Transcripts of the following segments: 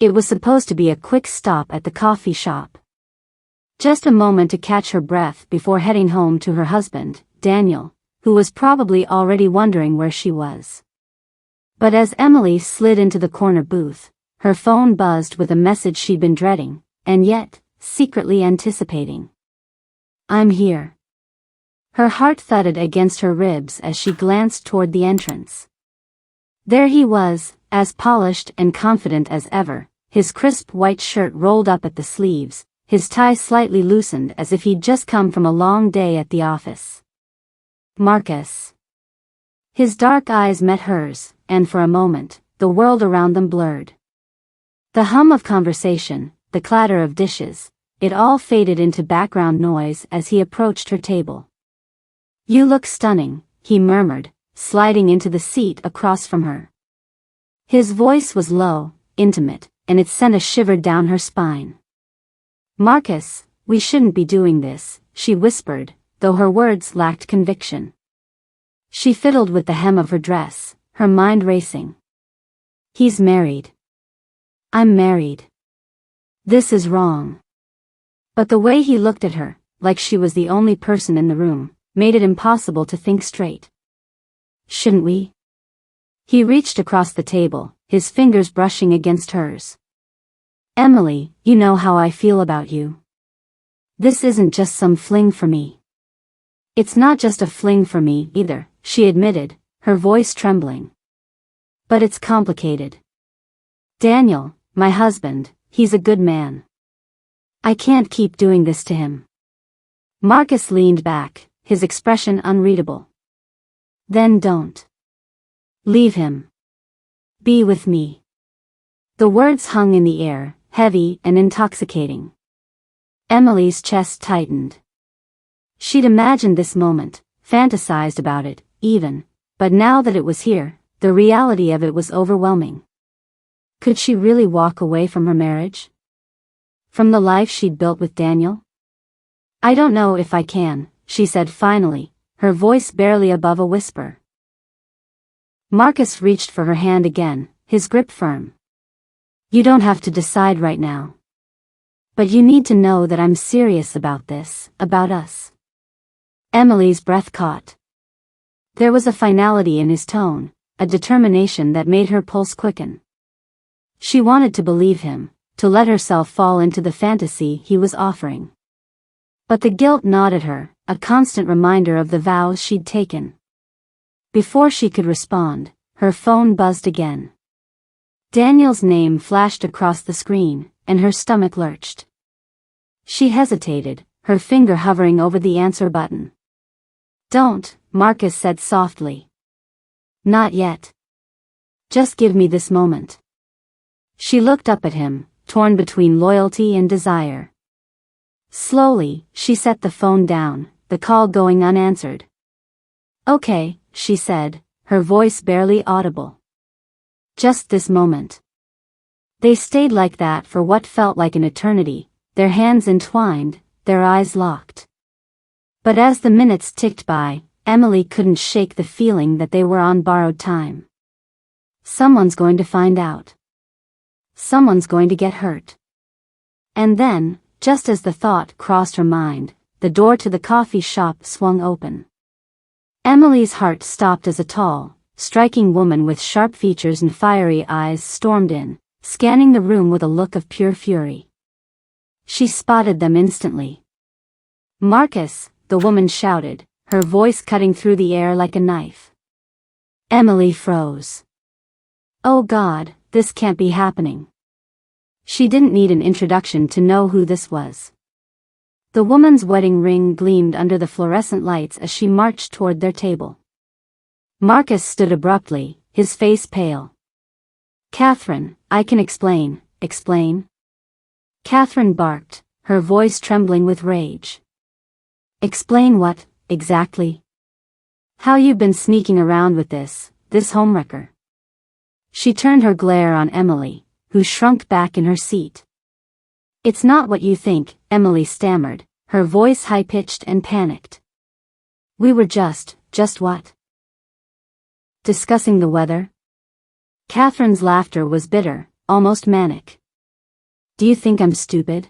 It was supposed to be a quick stop at the coffee shop. Just a moment to catch her breath before heading home to her husband, Daniel, who was probably already wondering where she was. But as Emily slid into the corner booth, her phone buzzed with a message she'd been dreading, and yet, secretly anticipating. "I'm here." Her heart thudded against her ribs as she glanced toward the entrance. There he was, as polished and confident as ever, his crisp white shirt rolled up at the sleeves, his tie slightly loosened as if he'd just come from a long day at the office. Marcus. His dark eyes met hers, and for a moment, the world around them blurred. The hum of conversation, the clatter of dishes, it all faded into background noise as he approached her table. "You look stunning," he murmured, sliding into the seat across from her. His voice was low, intimate, and it sent a shiver down her spine. "Marcus, we shouldn't be doing this," she whispered, though her words lacked conviction. She fiddled with the hem of her dress, her mind racing. "He's married. I'm married. This is wrong." But the way he looked at her, like she was the only person in the room, made it impossible to think straight. "Shouldn't we?" He reached across the table, his fingers brushing against hers. "Emily, you know how I feel about you. This isn't just some fling for me." "It's not just a fling for me, either," she admitted, her voice trembling. "But it's complicated. Daniel, my husband, he's a good man. I can't keep doing this to him." Marcus leaned back, his expression unreadable. "Then don't. Leave him. Be with me." The words hung in the air, heavy and intoxicating. Emily's chest tightened. She'd imagined this moment, fantasized about it, even, but now that it was here, the reality of it was overwhelming. Could she really walk away from her marriage? From the life she'd built with Daniel? "I don't know if I can," she said finally, her voice barely above a whisper. Marcus reached for her hand again, his grip firm. "You don't have to decide right now. But you need to know that I'm serious about this, about us." Emily's breath caught. There was a finality in his tone, a determination that made her pulse quicken. She wanted to believe him, to let herself fall into the fantasy he was offering. But the guilt gnawed at her, a constant reminder of the vows she'd taken. Before she could respond, her phone buzzed again. Daniel's name flashed across the screen, and her stomach lurched. She hesitated, her finger hovering over the answer button. "Don't," Marcus said softly. "Not yet. Just give me this moment." She looked up at him, torn between loyalty and desire. Slowly, she set the phone down, the call going unanswered. "Okay," she said, her voice barely audible. "Just this moment." They stayed like that for what felt like an eternity, their hands entwined, their eyes locked. But as the minutes ticked by, Emily couldn't shake the feeling that they were on borrowed time. Someone's going to find out. Someone's going to get hurt. And then, just as the thought crossed her mind, the door to the coffee shop swung open. Emily's heart stopped as a tall, striking woman with sharp features and fiery eyes stormed in, scanning the room with a look of pure fury. She spotted them instantly. "Marcus," the woman shouted, her voice cutting through the air like a knife. Emily froze. Oh God, this can't be happening. She didn't need an introduction to know who this was. The woman's wedding ring gleamed under the fluorescent lights as she marched toward their table. Marcus stood abruptly, his face pale. "Catherine, I can explain." "Explain?" Catherine barked, her voice trembling with rage. "Explain what, exactly?" "How you've been sneaking around with this homewrecker." She turned her glare on Emily, who shrunk back in her seat. "It's not what you think," Emily stammered, her voice high-pitched and panicked. "We were just what? Discussing the weather?" Catherine's laughter was bitter, almost manic. Do you think I'm stupid?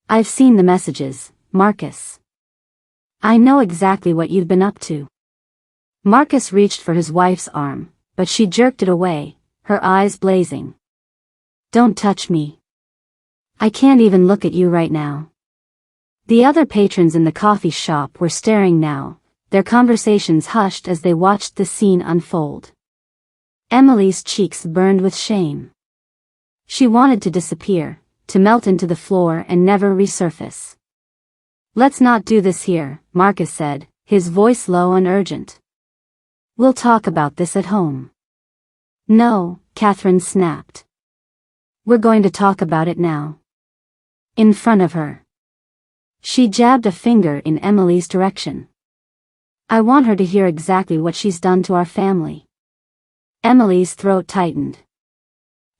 I've seen the messages, Marcus. I know exactly what you've been up to. Marcus reached for his wife's arm, but she jerked it away, her eyes blazing. Don't touch me. I can't even look at you right now. The other patrons in the coffee shop were staring now, their conversations hushed as they watched the scene unfold. Emily's cheeks burned with shame. She wanted to disappear, to melt into the floor and never resurface. Let's not do this here, Marcus said, his voice low and urgent. We'll talk about this at home. No, Catherine snapped. We're going to talk about it now. In front of her. She jabbed a finger in Emily's direction. I want her to hear exactly what she's done to our family. Emily's throat tightened.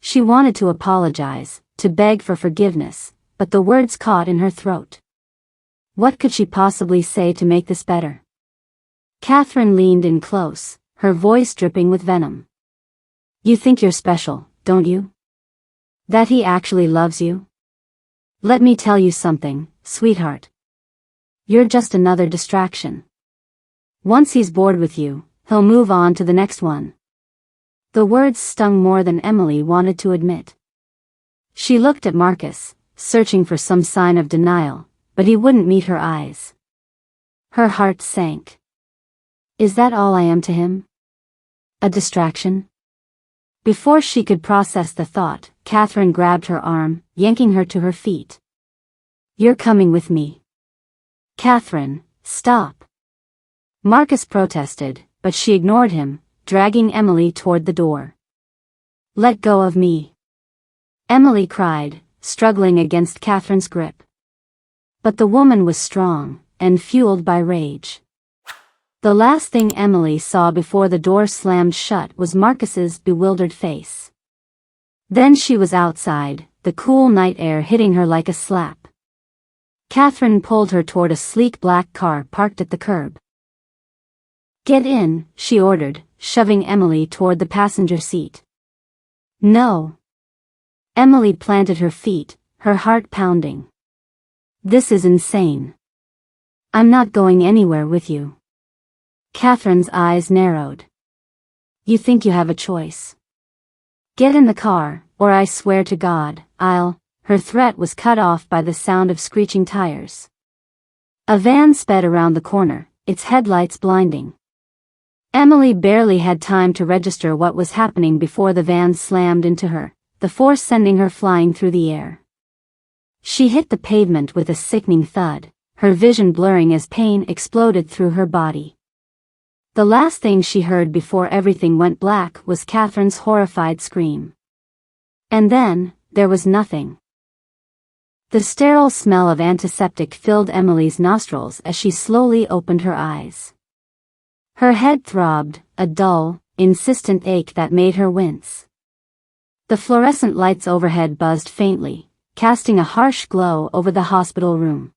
She wanted to apologize, to beg for forgiveness, but the words caught in her throat. What could she possibly say to make this better? Catherine leaned in close, her voice dripping with venom. You think you're special, don't you? That he actually loves you? Let me tell you something, sweetheart. You're just another distraction. Once he's bored with you, he'll move on to the next one. The words stung more than Emily wanted to admit. She looked at Marcus, searching for some sign of denial, but he wouldn't meet her eyes. Her heart sank. Is that all I am to him? A distraction? Before she could process the thought, Catherine grabbed her arm, yanking her to her feet. You're coming with me. Catherine, stop. Marcus protested, but she ignored him, dragging Emily toward the door. Let go of me. Emily cried, struggling against Catherine's grip. But the woman was strong, and fueled by rage. The last thing Emily saw before the door slammed shut was Marcus's bewildered face. Then she was outside, the cool night air hitting her like a slap. Catherine pulled her toward a sleek black car parked at the curb. Get in, she ordered, shoving Emily toward the passenger seat. No. Emily planted her feet, her heart pounding. This is insane. I'm not going anywhere with you. Catherine's eyes narrowed. You think you have a choice? Get in the car, or I swear to God, I'll... Her threat was cut off by the sound of screeching tires. A van sped around the corner, its headlights blinding. Emily barely had time to register what was happening before the van slammed into her, the force sending her flying through the air. She hit the pavement with a sickening thud, her vision blurring as pain exploded through her body. The last thing she heard before everything went black was Catherine's horrified scream. And then, there was nothing. The sterile smell of antiseptic filled Emily's nostrils as she slowly opened her eyes. Her head throbbed, a dull, insistent ache that made her wince. The fluorescent lights overhead buzzed faintly, casting a harsh glow over the hospital room.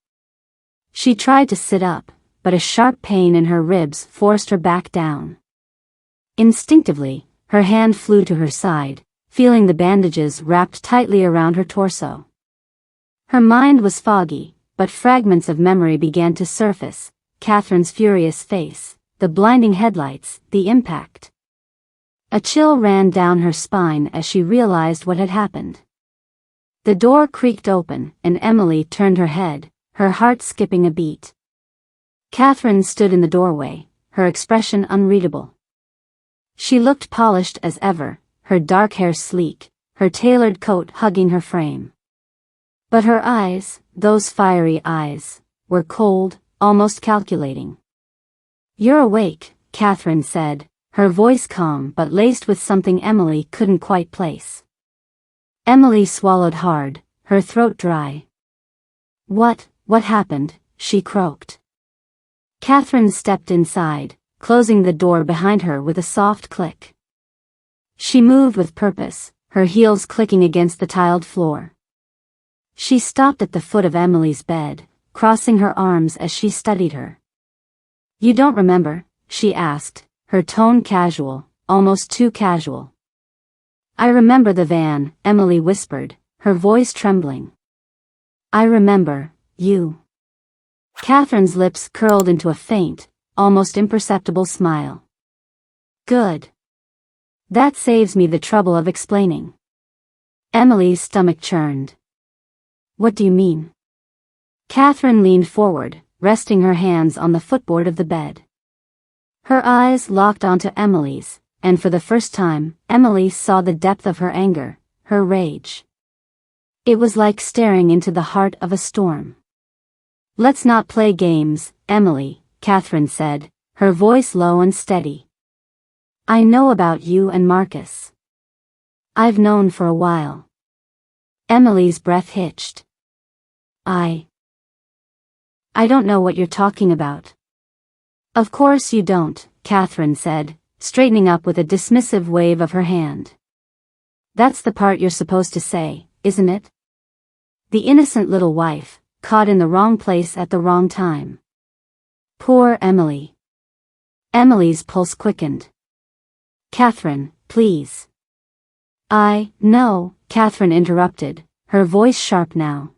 She tried to sit up, but a sharp pain in her ribs forced her back down. Instinctively, her hand flew to her side, feeling the bandages wrapped tightly around her torso. Her mind was foggy, but fragments of memory began to surface, Catherine's furious face, the blinding headlights, the impact. A chill ran down her spine as she realized what had happened. The door creaked open, and Emily turned her head, her heart skipping a beat. Catherine stood in the doorway, her expression unreadable. She looked polished as ever, her dark hair sleek, her tailored coat hugging her frame. But her eyes, those fiery eyes, were cold, almost calculating. You're awake, Catherine said, her voice calm but laced with something Emily couldn't quite place. Emily swallowed hard, her throat dry. What happened? She croaked. Catherine stepped inside, closing the door behind her with a soft click. She moved with purpose, her heels clicking against the tiled floor. She stopped at the foot of Emily's bed, crossing her arms as she studied her. You don't remember? She asked, her tone casual, almost too casual. I remember the van, Emily whispered, her voice trembling. I remember, you. Catherine's lips curled into a faint, almost imperceptible smile. Good. That saves me the trouble of explaining. Emily's stomach churned. What do you mean? Catherine leaned forward, resting her hands on the footboard of the bed. Her eyes locked onto Emily's, and for the first time, Emily saw the depth of her anger, her rage. It was like staring into the heart of a storm. Let's not play games, Emily, Catherine said, her voice low and steady. I know about you and Marcus. I've known for a while. Emily's breath hitched. I don't know what you're talking about. Of course you don't, Catherine said, straightening up with a dismissive wave of her hand. That's the part you're supposed to say, isn't it? The innocent little wife, caught in the wrong place at the wrong time. Poor Emily. Emily's pulse quickened. Catherine, please. No, Catherine interrupted, her voice sharp now.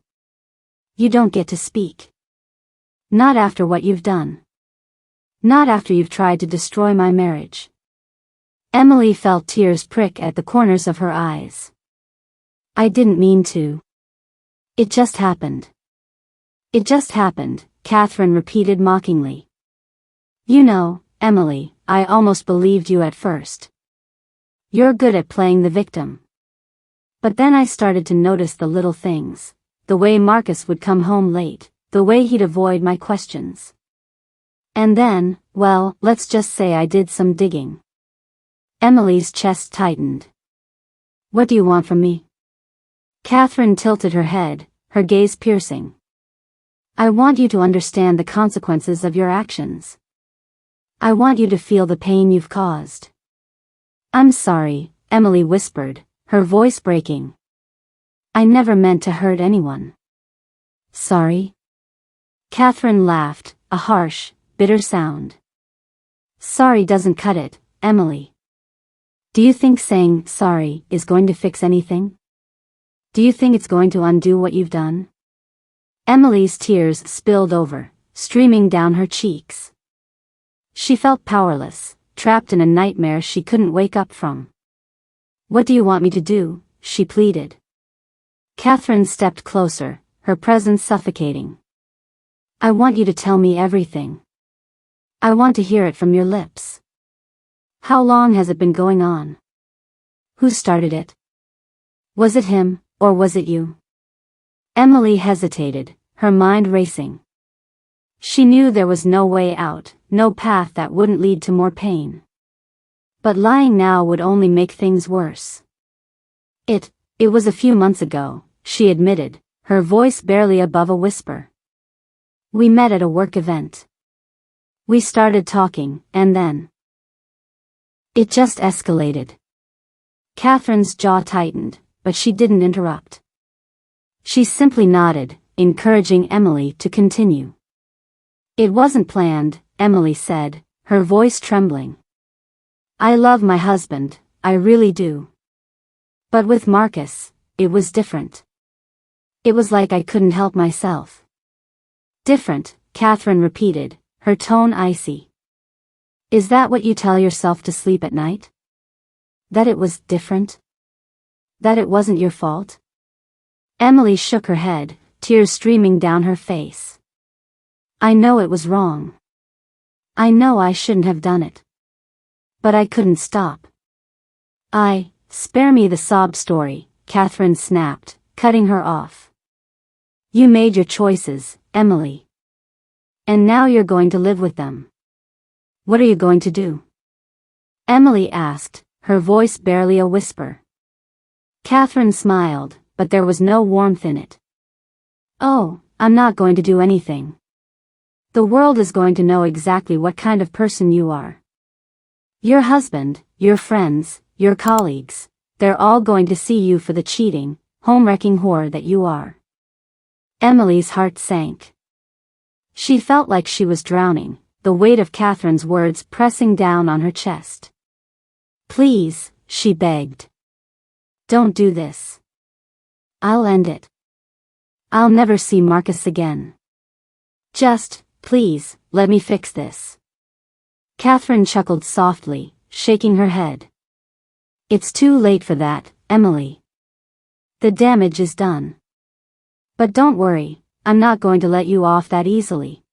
You don't get to speak. Not after what you've done. Not after you've tried to destroy my marriage. Emily felt tears prick at the corners of her eyes. I didn't mean to. It just happened. It just happened, Catherine repeated mockingly. You know, Emily, I almost believed you at first. You're good at playing the victim. But then I started to notice the little things, the way Marcus would come home late, the way he'd avoid my questions. And then, well, let's just say I did some digging. Emily's chest tightened. What do you want from me? Catherine tilted her head, her gaze piercing. I want you to understand the consequences of your actions. I want you to feel the pain you've caused. I'm sorry, Emily whispered, her voice breaking. I never meant to hurt anyone. Sorry? Catherine laughed, a harsh, bitter sound. Sorry doesn't cut it, Emily. Do you think saying sorry is going to fix anything? Do you think it's going to undo what you've done? Emily's tears spilled over, streaming down her cheeks. She felt powerless, trapped in a nightmare she couldn't wake up from. What do you want me to do? She pleaded. Catherine stepped closer, her presence suffocating. I want you to tell me everything. I want to hear it from your lips. How long has it been going on? Who started it? Was it him, or was it you? Emily hesitated, her mind racing. She knew there was no way out, no path that wouldn't lead to more pain. But lying now would only make things worse. It was a few months ago, she admitted, her voice barely above a whisper. We met at a work event. We started talking, and then it just escalated. Catherine's jaw tightened, but she didn't interrupt. She simply nodded, encouraging Emily to continue. It wasn't planned, Emily said, her voice trembling. I love my husband, I really do. But with Marcus, it was different. It was like I couldn't help myself. Different, Catherine repeated, her tone icy. Is that what you tell yourself to sleep at night? That it was different? That it wasn't your fault? Emily shook her head, tears streaming down her face. I know it was wrong. I know I shouldn't have done it. But I couldn't stop. Spare me the sob story, Catherine snapped, cutting her off. You made your choices, Emily. And now you're going to live with them. What are you going to do? Emily asked, her voice barely a whisper. Catherine smiled, but there was no warmth in it. Oh, I'm not going to do anything. The world is going to know exactly what kind of person you are. Your husband, your friends, your colleagues, they're all going to see you for the cheating, home-wrecking whore that you are. Emily's heart sank. She felt like she was drowning, the weight of Catherine's words pressing down on her chest. Please, she begged. Don't do this. I'll end it. I'll never see Marcus again. Just, please, let me fix this. Catherine chuckled softly, shaking her head. It's too late for that, Emily. The damage is done. But don't worry, I'm not going to let you off that easily.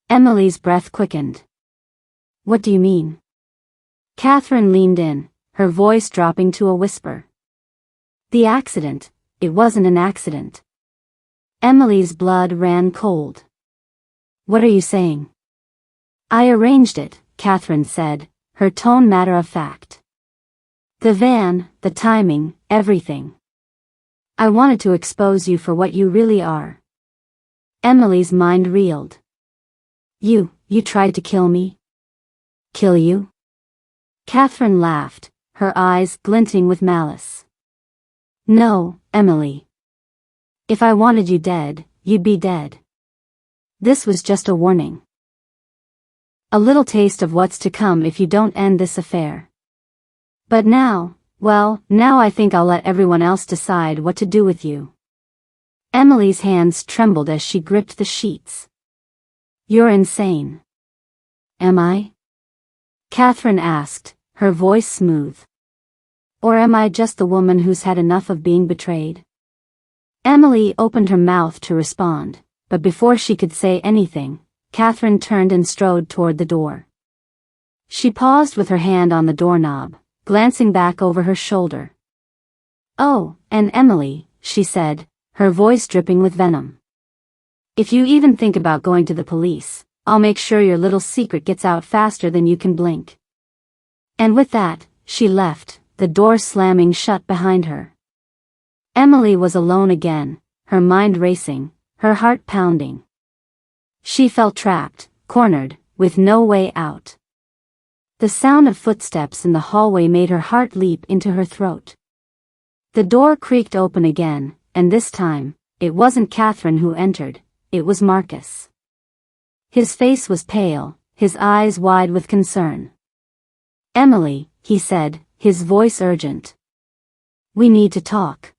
Emily's breath quickened. What do you mean? Catherine leaned in, her voice dropping to a whisper. The accident, it wasn't an accident. Emily's blood ran cold. What are you saying? I arranged it, Catherine said, her tone matter of fact. The van, the timing, everything. I wanted to expose you for what you really are. Emily's mind reeled. You tried to kill me? Kill you? Catherine laughed, her eyes glinting with malice. No, Emily. If I wanted you dead, you'd be dead. This was just a warning. A little taste of what's to come if you don't end this affair. But now, well, now I think I'll let everyone else decide what to do with you. Emily's hands trembled as she gripped the sheets. You're insane. Am I? Catherine asked, her voice smooth. Or am I just the woman who's had enough of being betrayed? Emily opened her mouth to respond, but before she could say anything, Catherine turned and strode toward the door. She paused with her hand on the doorknob, glancing back over her shoulder. Oh, and Emily, she said, her voice dripping with venom. If you even think about going to the police, I'll make sure your little secret gets out faster than you can blink. And with that, she left, the door slamming shut behind her. Emily was alone again, her mind racing, her heart pounding. She felt trapped, cornered, with no way out. The sound of footsteps in the hallway made her heart leap into her throat. The door creaked open again, and this time, it wasn't Catherine who entered, it was Marcus. His face was pale, his eyes wide with concern. Emily, he said, his voice urgent. We need to talk.